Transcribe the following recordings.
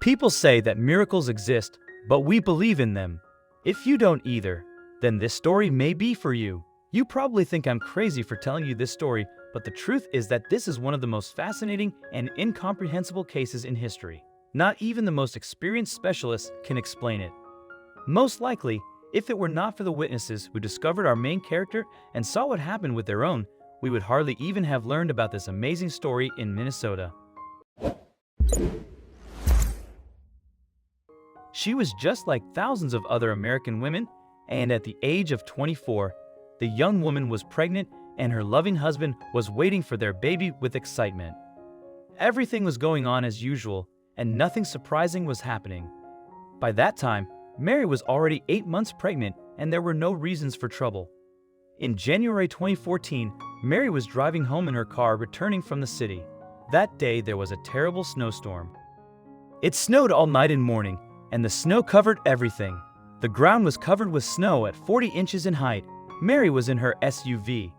People say that miracles exist, but we believe in them. If you don't either, then this story may be for you. You probably think I'm crazy for telling you this story, but the truth is that this is one of the most fascinating and incomprehensible cases in history. Not even the most experienced specialists can explain it. Most likely, if it were not for the witnesses who discovered our main character and saw what happened with their own, we would hardly even have learned about this amazing story in Minnesota. She was just like thousands of other American women, and at the age of 24, the young woman was pregnant and her loving husband was waiting for their baby with excitement. Everything was going on as usual, and nothing surprising was happening. By that time, Mary was already 8 months pregnant, and there were no reasons for trouble. In January 2014, Mary was driving home in her car returning from the city. That day, there was a terrible snowstorm. It snowed all night and morning, and the snow covered everything. The ground was covered with snow at 40 inches in height. Mary was in her SUV.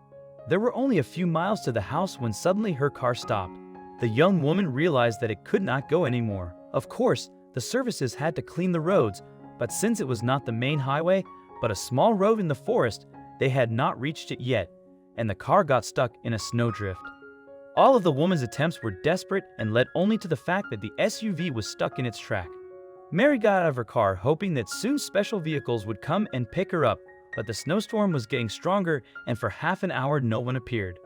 There were only a few miles to the house when suddenly her car stopped. The young woman realized that it could not go anymore. Of course, the services had to clean the roads, but since it was not the main highway, but a small road in the forest, they had not reached it yet, and the car got stuck in a snowdrift. All of the woman's attempts were desperate and led only to the fact that the SUV was stuck in its track. Mary got out of her car hoping that soon special vehicles would come and pick her up, but the snowstorm was getting stronger and for half an hour no one appeared.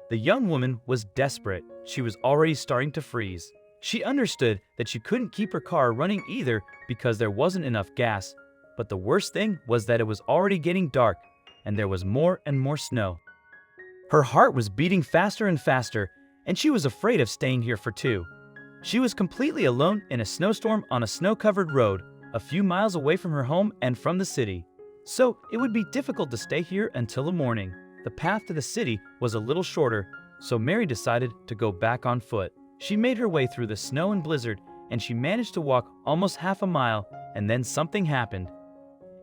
The young woman was desperate. She was already starting to freeze. She understood that she couldn't keep her car running either because there wasn't enough gas, but the worst thing was that it was already getting dark and there was more and more snow. Her heart was beating faster and faster, and she was afraid of staying here for two. She was completely alone in a snowstorm on a snow-covered road, a few miles away from her home and from the city. So it would be difficult to stay here until the morning. The path to the city was a little shorter, so Mary decided to go back on foot. She made her way through the snow and blizzard, and she managed to walk almost half a mile, and then something happened.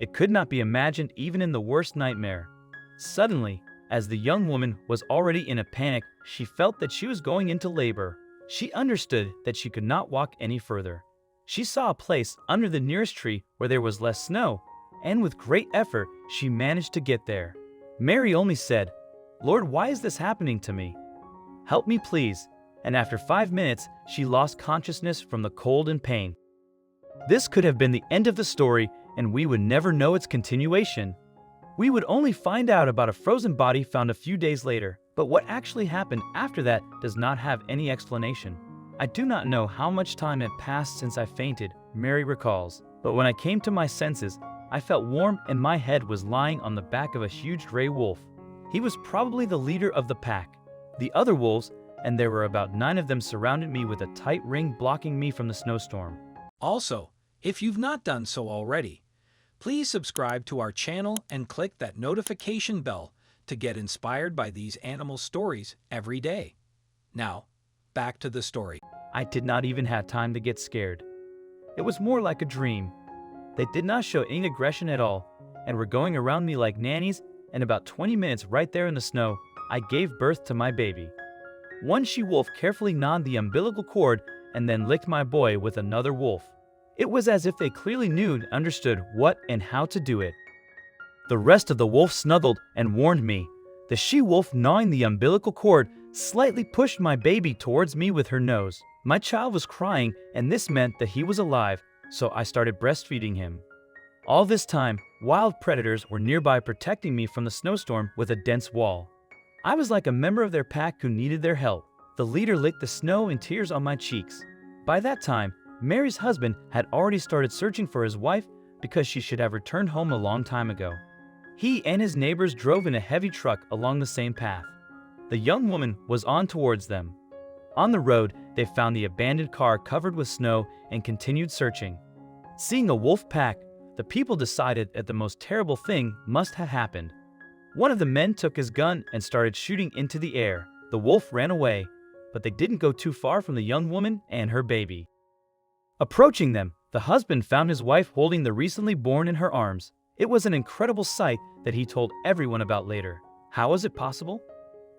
It could not be imagined even in the worst nightmare. Suddenly, as the young woman was already in a panic, she felt that she was going into labor. She understood that she could not walk any further. She saw a place under the nearest tree where there was less snow, and with great effort, she managed to get there. Mary only said, "Lord, why is this happening to me? Help me, please." And after 5 minutes, she lost consciousness from the cold and pain. This could have been the end of the story, and we would never know its continuation. We would only find out about a frozen body found a few days later, but what actually happened after that does not have any explanation. I do not know how much time had passed since I fainted, Mary recalls, but when I came to my senses, I felt warm and my head was lying on the back of a huge gray wolf. He was probably the leader of the pack. The other wolves, and there were about 9 of them, surrounded me with a tight ring blocking me from the snowstorm. Also, if you've not done so already, please subscribe to our channel and click that notification bell to get inspired by these animal stories every day. Now, back to the story. I did not even have time to get scared. It was more like a dream. They did not show any aggression at all, and were going around me like nannies, and about 20 minutes right there in the snow, I gave birth to my baby. One she-wolf carefully gnawed the umbilical cord and then licked my boy with another wolf. It was as if they clearly knew and understood what and how to do it. The rest of the wolves snuggled and warned me. The she-wolf gnawing the umbilical cord slightly pushed my baby towards me with her nose. My child was crying, and this meant that he was alive, so I started breastfeeding him. All this time, wild predators were nearby protecting me from the snowstorm with a dense wall. I was like a member of their pack who needed their help. The leader licked the snow and tears on my cheeks. By that time, Mary's husband had already started searching for his wife because she should have returned home a long time ago. He and his neighbors drove in a heavy truck along the same path. The young woman was on towards them. On the road, they found the abandoned car covered with snow and continued searching. Seeing a wolf pack, the people decided that the most terrible thing must have happened. One of the men took his gun and started shooting into the air. The wolf ran away, but they didn't go too far from the young woman and her baby. Approaching them, the husband found his wife holding the recently born in her arms. It was an incredible sight that he told everyone about later. How was it possible?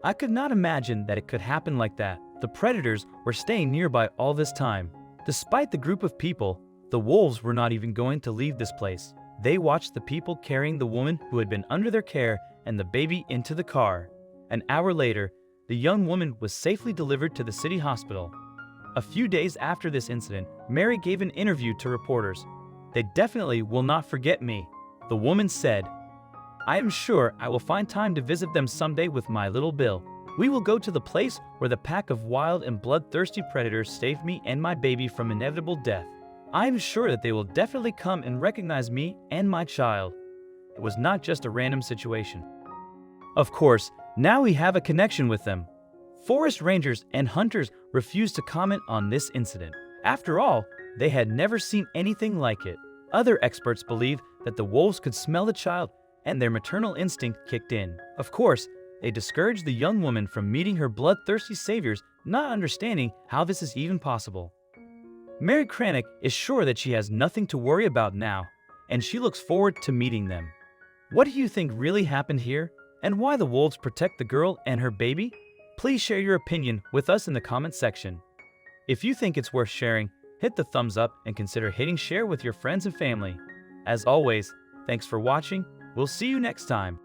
I could not imagine that it could happen like that. The predators were staying nearby all this time. Despite the group of people, the wolves were not even going to leave this place. They watched the people carrying the woman who had been under their care and the baby into the car. An hour later, the young woman was safely delivered to the city hospital. A few days after this incident, Mary gave an interview to reporters. "They definitely will not forget me," the woman said. "I am sure I will find time to visit them someday with my little Bill. We will go to the place where the pack of wild and bloodthirsty predators saved me and my baby from inevitable death. I am sure that they will definitely come and recognize me and my child." It was not just a random situation. Of course, now we have a connection with them. Forest rangers and hunters refused to comment on this incident. After all, they had never seen anything like it. Other experts believe that the wolves could smell the child and their maternal instinct kicked in. Of course, they discouraged the young woman from meeting her bloodthirsty saviors, not understanding how this is even possible. Mary Cranick is sure that she has nothing to worry about now, and she looks forward to meeting them. What do you think really happened here, and why the wolves protect the girl and her baby? Please share your opinion with us in the comment section. If you think it's worth sharing, hit the thumbs up and consider hitting share with your friends and family. As always, thanks for watching. We'll see you next time.